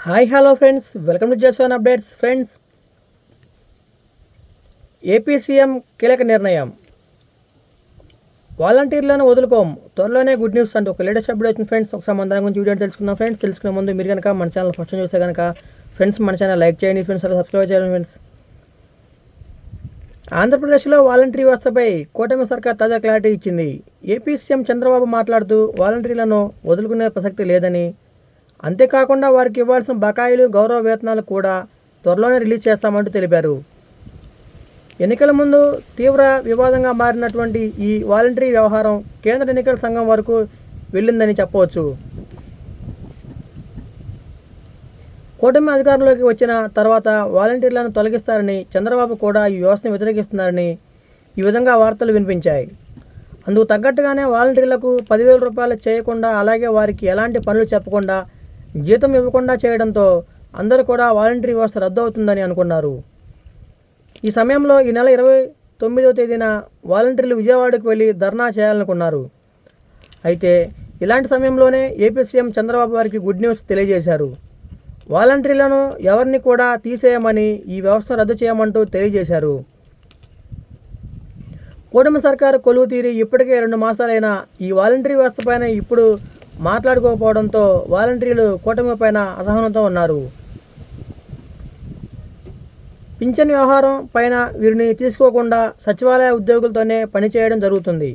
Hi hello friends, welcome to Jaswan updates. Friends, AP CM కీలక నిర్ణయం, వాలంటీర్లను వదులుకోం, త్వరలోనే గుడ్ న్యూస్ అంటూ ఒక లేటెస్ట్ అప్డేట్ వచ్చింది. ఫ్రెండ్స్, ఒకసారి మన దాని గురించి వీడియో తెలుసుకుందాం. ఫ్రెండ్స్, తెలుసుకునే ముందు మీరు కనుక మన ఛానల్ ఫస్ట్ చూస్తే కనుక ఫ్రెండ్స్ మన ఛానల్ లైక్ చేయండి, ఫ్రెండ్స్ అలా సబ్స్క్రైబ్ చేయండి. ఫ్రెండ్స్, ఆంధ్రప్రదేశ్లో వాలంటీర్ వ్యవస్థపై కూటమి సర్కార్ తాజా క్లారిటీ ఇచ్చింది. ఏపీ సీఎం చంద్రబాబు మాట్లాడుతూ వాలంటీర్లను వదులుకునే ప్రసక్తి లేదని, అంతేకాకుండా వారికి ఇవ్వాల్సిన బకాయిలు, గౌరవ వేతనాలు కూడా త్వరలోనే రిలీజ్ చేస్తామంటూ తెలిపారు. ఎన్నికల ముందు తీవ్ర వివాదంగా మారినటువంటి ఈ వాలంటరీ వ్యవహారం కేంద్ర ఎన్నికల సంఘం వరకు వెళ్ళిందని చెప్పవచ్చు. కూటమి అధికారంలోకి వచ్చిన తర్వాత వాలంటీర్లను తొలగిస్తారని, చంద్రబాబు కూడా ఈ వ్యవస్థను వ్యతిరేకిస్తున్నారని ఈ విధంగా వార్తలు వినిపించాయి. అందుకు తగ్గట్టుగానే వాలంటీర్లకు 10,000 రూపాయలు చేయకుండా, అలాగే వారికి ఎలాంటి పనులు చెప్పకుండా, జీతం ఇవ్వకుండా చేయడంతో అందరూ కూడా వాలంటరీ వ్యవస్థ రద్దు అవుతుందని అనుకున్నారు. ఈ సమయంలో ఈ నెల 29వ తేదీన వాలంటీర్లు విజయవాడకు వెళ్ళి ధర్నా చేయాలనుకున్నారు. అయితే ఇలాంటి సమయంలోనే ఏపీ సీఎం చంద్రబాబు వారికి గుడ్ న్యూస్ తెలియజేశారు. వాలంటీర్లను ఎవరిని కూడా తీసేయమని, ఈ వ్యవస్థను రద్దు చేయమంటూ తెలియజేశారు. కూటమి సర్కారు కొలువు తీరి ఇప్పటికే 2 మాసాలైనా ఈ వాలంటరీ వ్యవస్థ పైన ఇప్పుడు మాట్లాడుకోకపోవడంతో వాలంటీర్లు కూటమి పైన అసహనంతో ఉన్నారు. పింఛన్ వ్యవహారం పైన వీరిని తీసుకోకుండా సచివాలయ ఉద్యోగులతోనే పనిచేయడం జరుగుతుంది.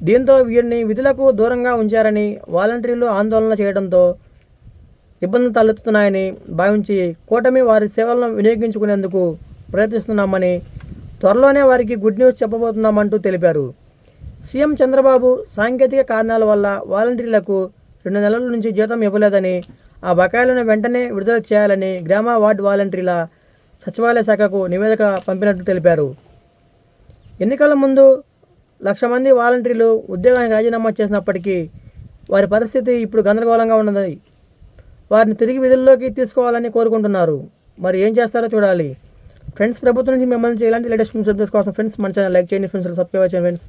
దీంతో వీరిని విధులకు దూరంగా ఉంచారని వాలంటీర్లు ఆందోళన చేయడంతో ఇబ్బందులు తలెత్తుతున్నాయని భావించి కూటమి వారి సేవలను వినియోగించుకునేందుకు ప్రయత్నిస్తున్నామని, త్వరలోనే వారికి గుడ్ న్యూస్ చెప్పబోతున్నామంటూ తెలిపారు. సీఎం చంద్రబాబు సాంకేతిక కారణాల వల్ల వాలంటీర్లకు 2 నెలల నుంచి జీతం ఇవ్వలేదని, ఆ బకాయిలను వెంటనే విడుదల చేయాలని గ్రామ వార్డు వాలంటీర్ల సచివాలయ శాఖకు నివేదిక పంపినట్టు తెలిపారు. ఎన్నికల ముందు 1,00,000 మంది వాలంటీర్లు ఉద్యోగానికి రాజీనామా చేసినప్పటికీ వారి పరిస్థితి ఇప్పుడు గందరగోళంగా ఉన్నది. వారిని తిరిగి విధుల్లోకి తీసుకోవాలని కోరుకుంటున్నారు. మరి ఏం చేస్తారో చూడాలి. ఫ్రెండ్స్, ప్రభుత్వం నుంచి మిమ్మల్ని ఇలాంటి లేటెస్ట్ న్యూస్ కోసం ఫ్రెండ్స్ మన ఛానల్ లైక్ చేయండి, ఫ్రెండ్స్ సబ్స్క్రైబ్ చేయండి. ఫ్రెండ్స్.